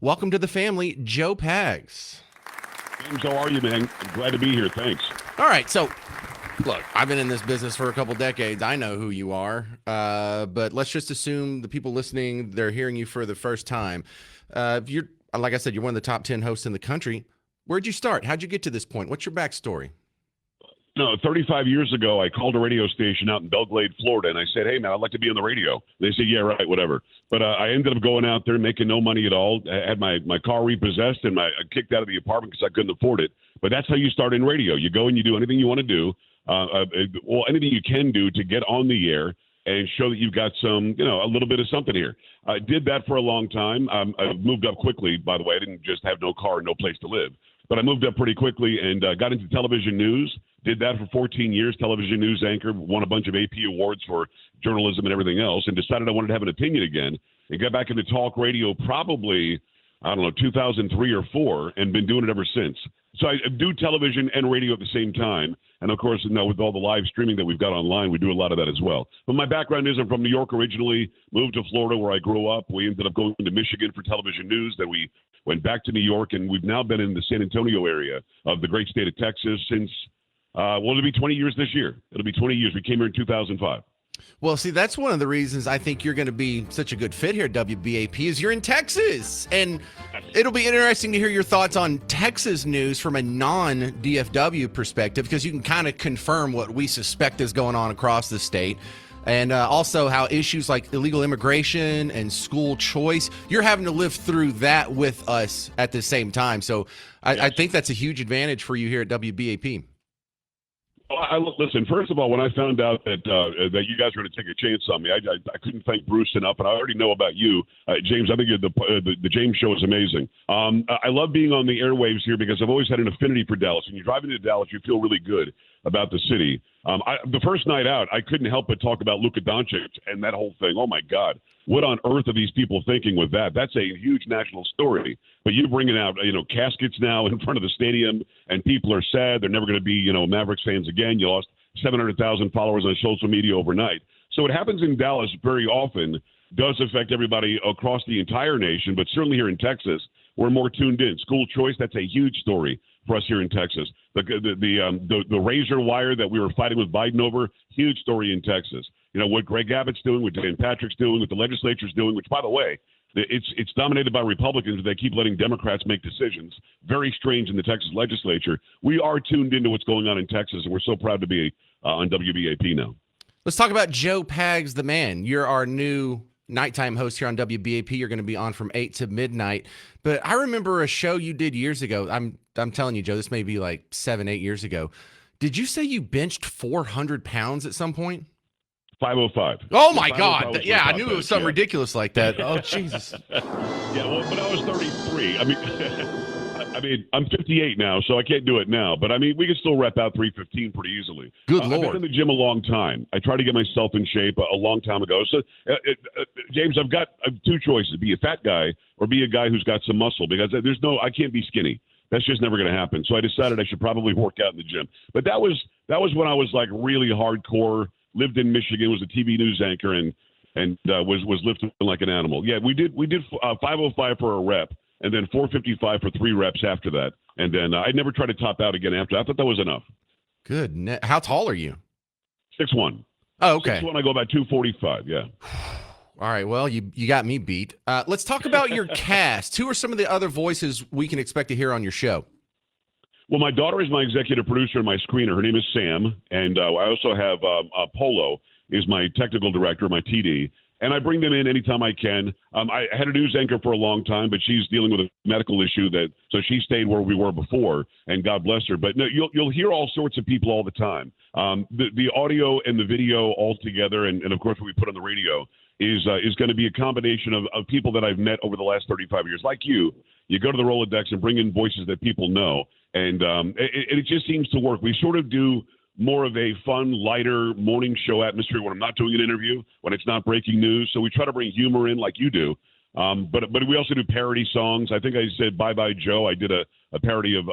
welcome to the family, Joe Pags. James, how are you, man? I'm glad to be here. Thanks. All right, so look, I've been in this business for a couple decades. I know who you are, but let's just assume the people listening, they're hearing you for the first time. You're, like I said, you're one of the top 10 hosts in the country. Where'd you start? How'd you get to this point? What's your backstory? No, 35 years ago, I called a radio station out in Belglade, Florida, and I said, hey, man, I'd like to be on the radio. They said, yeah, right, whatever. But I ended up going out there making no money at all. I had my car repossessed and I kicked out of the apartment because I couldn't afford it. But that's how you start in radio. You go and you do anything you want to do, anything you can do to get on the air and show that you've got some, a little bit of something here. I did that for a long time. I moved up quickly, by the way. I didn't just have no car and no place to live. But I moved up pretty quickly and got into television news. Did that for 14 years, television news anchor, won a bunch of AP awards for journalism and everything else, and decided I wanted to have an opinion again and got back into talk radio probably, 2003 or 4, and been doing it ever since. So I do television and radio at the same time. And, of course, with all the live streaming that we've got online, we do a lot of that as well. But my background is I'm from New York originally, moved to Florida where I grew up. We ended up going to Michigan for television news. Then we went back to New York, and we've now been in the San Antonio area of the great state of Texas since, it'll be 20 years this year. It'll be 20 years. We came here in 2005. Well, see, that's one of the reasons I think you're going to be such a good fit here at WBAP is you're in Texas. And it'll be interesting to hear your thoughts on Texas news from a non-DFW perspective, because you can kind of confirm what we suspect is going on across the state. And also how issues like illegal immigration and school choice, you're having to live through that with us at the same time. So I think that's a huge advantage for you here at WBAP. Listen, first of all, when I found out that you guys were going to take a chance on me, I couldn't thank Bruce enough, and I already know about you, James. I think the James show is amazing. I love being on the airwaves here because I've always had an affinity for Dallas. When you drive into Dallas, you feel really good about the city. The first night out, I couldn't help but talk about Luka Doncic and that whole thing. Oh, my God. What on earth are these people thinking with that? That's a huge national story. But you're bringing out, caskets now in front of the stadium, and people are sad. They're never going to be, Mavericks fans again. You lost 700,000 followers on social media overnight. So what happens in Dallas very often does affect everybody across the entire nation, but certainly here in Texas, we're more tuned in. School choice, that's a huge story for us here in Texas. The razor wire that we were fighting with Biden over, huge story in Texas. What Greg Abbott's doing, what Dan Patrick's doing, what the legislature's doing, which, by the way, it's dominated by Republicans. They keep letting Democrats make decisions. Very strange in the Texas legislature. We are tuned into what's going on in Texas, and we're so proud to be on WBAP now. Let's talk about Joe Pags, the man. You're our new nighttime host here on WBAP. You're going to be on from 8 to midnight. But I remember a show you did years ago. I'm telling you, Joe, this may be like 7-8 years ago. Did you say you benched 400 pounds at some point? 505. Oh, my God. Yeah, I knew it was something ridiculous like that. Oh, Jesus. Yeah, well, but I was 33. I mean, I'm 58 now, so I can't do it now. But, we can still rep out 315 pretty easily. Good Lord. I've been in the gym a long time. I tried to get myself in shape a long time ago. So, James, I've got two choices. Be a fat guy or be a guy who's got some muscle, because I can't be skinny. That's just never going to happen. So I decided I should probably work out in the gym. But that was when I was like really hardcore, lived in Michigan, was a TV news anchor, and was lifting like an animal. Yeah, we did 505 for a rep, and then 455 for 3 reps after that. And then I never tried to top out again after. I thought that was enough. Good. How tall are you? 6'1". Oh, okay. 6'1", I go about 245, yeah. All right, well, you got me beat. Let's talk about your cast. Who are some of the other voices we can expect to hear on your show? Well, my daughter is my executive producer and my screener. Her name is Sam, and I also have Polo is my technical director, my TD, and I bring them in anytime I can. I had a news anchor for a long time, but she's dealing with a medical issue, so she stayed where we were before, and God bless her. But no, you'll hear all sorts of people all the time. The audio and the video all together, and of course what we put on the radio is going to be a combination of people that I've met over the last 35 years, like you. You go to the Rolodex and bring in voices that people know, and it just seems to work. We sort of do more of a fun, lighter morning show atmosphere when I'm not doing an interview, when it's not breaking news. So we try to bring humor in like you do. But we also do parody songs. I think I said Bye Bye Joe. I did a parody of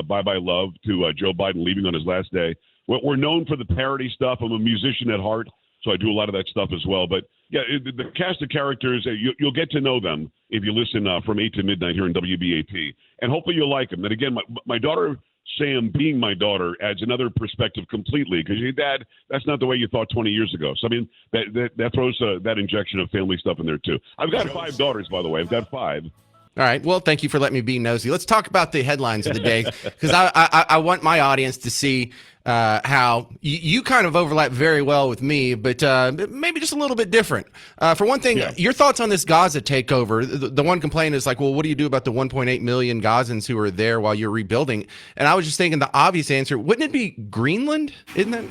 Bye Bye Love to Joe Biden leaving on his last day. We're known for the parody stuff. I'm a musician at heart, so I do a lot of that stuff as well. But Yeah, the cast of characters, you'll get to know them if you listen from 8 to midnight here in WBAP. And hopefully you'll like them. And again, my daughter, Sam, being my daughter, adds another perspective completely. Because your dad, that's not the way you thought 20 years ago. So, I mean, that throws that injection of family stuff in there, too. I've got 5 daughters, by the way. I've got 5. All right. Well, thank you for letting me be nosy. Let's talk about the headlines of the day, because I want my audience to see how you kind of overlap very well with me, but maybe just a little bit different. For one thing, your thoughts on this Gaza takeover. The one complaint is like, well, what do you do about the 1.8 million Gazans who are there while you're rebuilding? And I was just thinking the obvious answer, wouldn't it be Greenland? Isn't it?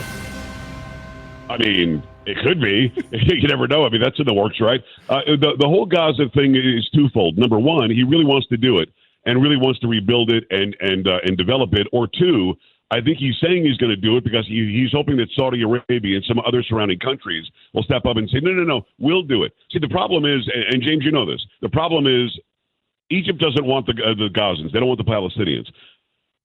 I mean, it could be. You never know. I mean, that's in the works, right? The whole Gaza thing is twofold. Number one, he really wants to do it and really wants to rebuild it and develop it. Or two, I think he's saying he's going to do it because he's hoping that Saudi Arabia and some other surrounding countries will step up and say, no, we'll do it. See, the problem is, and James, you know this, the problem is Egypt doesn't want the Gazans. They don't want the Palestinians.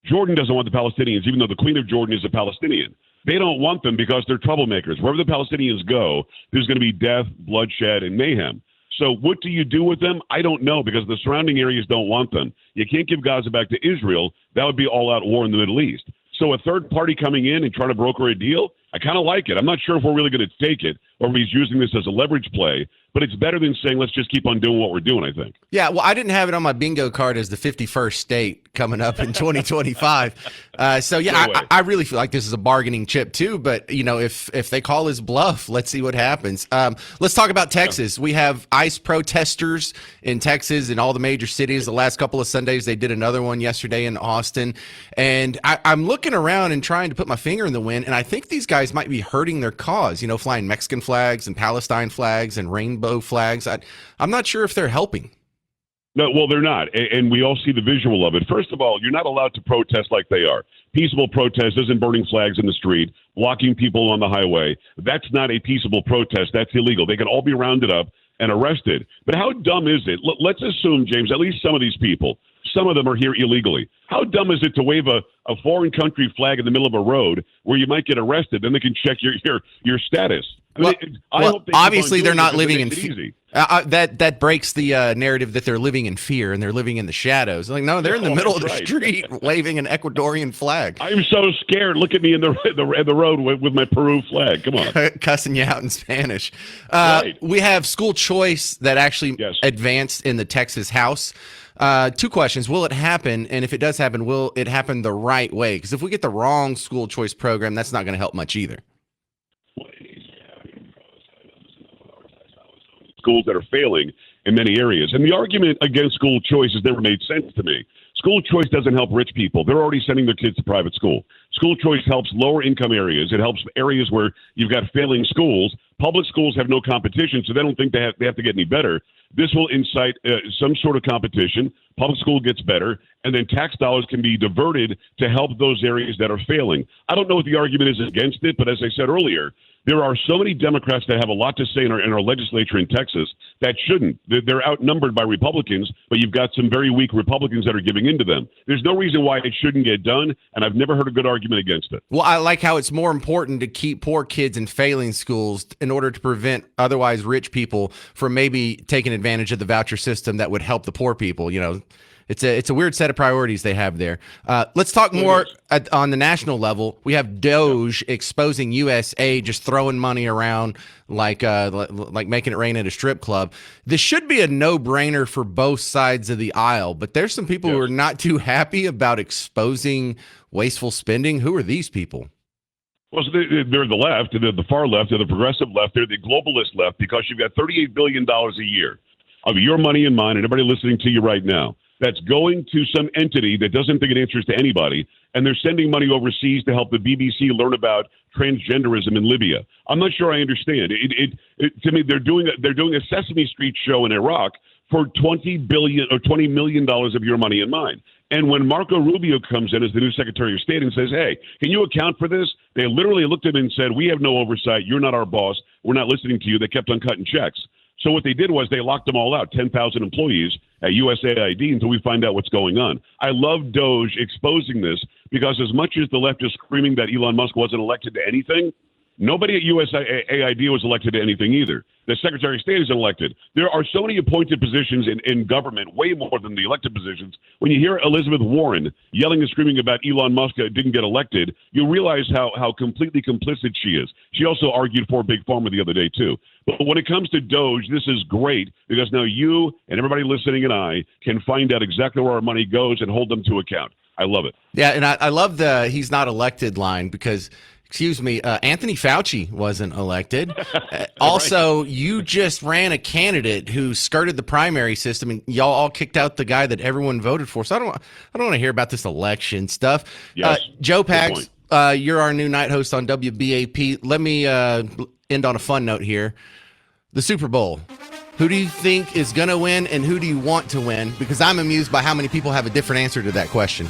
Jordan doesn't want the Palestinians, even though the Queen of Jordan is a Palestinian. They don't want them because they're troublemakers. Wherever the Palestinians go, there's going to be death, bloodshed, and mayhem. So what do you do with them? I don't know, because the surrounding areas don't want them. You can't give Gaza back to Israel. That would be all-out war in the Middle East. So a third party coming in and trying to broker a deal, I kind of like it. I'm not sure if we're really going to take it or if he's using this as a leverage play, but it's better than saying, let's just keep on doing what we're doing, I think. Yeah, well, I didn't have it on my bingo card as the 51st state coming up in 2025. I really feel like this is a bargaining chip too, but, if they call his bluff, let's see what happens. Let's talk about Texas. We have ICE protesters in Texas and all the major cities. The last couple of Sundays, they did another one yesterday in Austin. And I'm looking around and trying to put my finger in the wind, and I think these guys might be hurting their cause, flying Mexican flags and Palestine flags and rainbow flags. I'm not sure if they're helping. No, well, they're not. And we all see the visual of it. First of all, you're not allowed to protest like they are. Peaceable protest isn't burning flags in the street, blocking people on the highway. That's not a peaceable protest. That's illegal. They can all be rounded up and arrested. But how dumb is it? Let's assume, James, at least some of these people, some of them are here illegally. How dumb is it to wave a foreign country flag in the middle of a road where you might get arrested? Then they can check your status. I hope obviously they're not living in fear. That breaks the narrative that they're living in fear and they're living in the shadows. Like, no, they're in the middle of the street waving an Ecuadorian flag. I'm so scared. Look at me in the road with my Peru flag. Come on, cussing you out in Spanish. We have school choice that actually advanced in the Texas House. 2 questions. Will it happen? And if it does happen, will it happen the right way? Because if we get the wrong school choice program, that's not going to help much either. Schools that are failing in many areas. And the argument against school choice has never made sense to me. School choice doesn't help rich people. They're already sending their kids to private school. School choice helps lower income areas. It helps areas where you've got failing schools. Public schools have no competition, so they don't think they have to get any better. This will incite some sort of competition. Public school gets better, and then tax dollars can be diverted to help those areas that are failing. I don't know what the argument is against it, but as I said earlier, there are so many Democrats that have a lot to say in our legislature in Texas that shouldn't. They're outnumbered by Republicans, but you've got some very weak Republicans that are giving into them. There's no reason why it shouldn't get done, and I've never heard a good argument against it. Well, I like how it's more important to keep poor kids in failing schools in order to prevent otherwise rich people from maybe taking advantage of the voucher system that would help the poor people. It's a weird set of priorities they have there. Let's talk more on the national level. We have Doge exposing USA just throwing money around like making it rain at a strip club. This should be a no-brainer for both sides of the aisle, but there's some people who are not too happy about exposing wasteful spending. Who are these people? Well, so they're the left, they're the far left, they're the progressive left, they're the globalist left, because you've got $38 billion a year of your money and mine and everybody listening to you right now that's going to some entity that doesn't think it answers to anybody, and they're sending money overseas to help the BBC learn about transgenderism in Libya. I'm not sure I understand. To me, they're doing a Sesame Street show in Iraq for $20 million of your money and mine. And when Marco Rubio comes in as the new Secretary of State and says, hey, can you account for this? They literally looked at him and said, we have no oversight. You're not our boss. We're not listening to you. They kept on cutting checks. So what they did was they locked them all out, 10,000 employees at USAID, until we find out what's going on. I love Doge exposing this, because as much as the left is screaming that Elon Musk wasn't elected to anything, Nobody at USAID was elected to anything either. The Secretary of State is elected. There are so many appointed positions in government, way more than the elected positions. When you hear Elizabeth Warren yelling and screaming about Elon Musk didn't get elected, you realize how completely complicit she is. She also argued for Big Pharma the other day, too. But when it comes to Doge, this is great because now you and everybody listening and I can find out exactly where our money goes and hold them to account. I love it. Yeah, and I love the he's not elected line because, excuse me, Anthony Fauci wasn't elected. Also, you just ran a candidate who skirted the primary system, and y'all all kicked out the guy that everyone voted for. So I don't want to hear about this election stuff. Yes, Joe Pags, you're our new night host on WBAP. Let me end on a fun note here. The Super Bowl. Who do you think is going to win, and who do you want to win? Because I'm amused by how many people have a different answer to that question.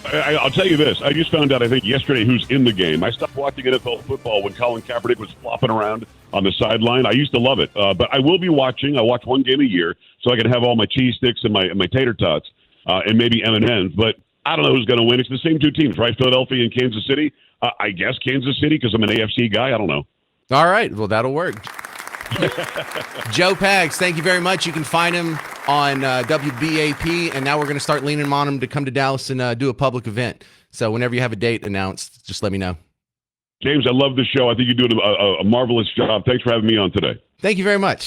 I'll tell you this. I just found out, I think, yesterday who's in the game. I stopped watching NFL football when Colin Kaepernick was flopping around on the sideline. I used to love it. But I will be watching. I watch one game a year so I can have all my cheese sticks and my tater tots and maybe M&Ms. But I don't know who's going to win. It's the same two teams, right? Philadelphia and Kansas City. I guess Kansas City because I'm an AFC guy. I don't know. All right. Well, that'll work. Joe Pags, thank you very much. You can find him on WBAP, and now we're going to start leaning on him to come to Dallas and do a public event. So whenever you have a date announced, just let me know. James, I love the show. I think you're doing a marvelous job. Thanks for having me on today. Thank you very much.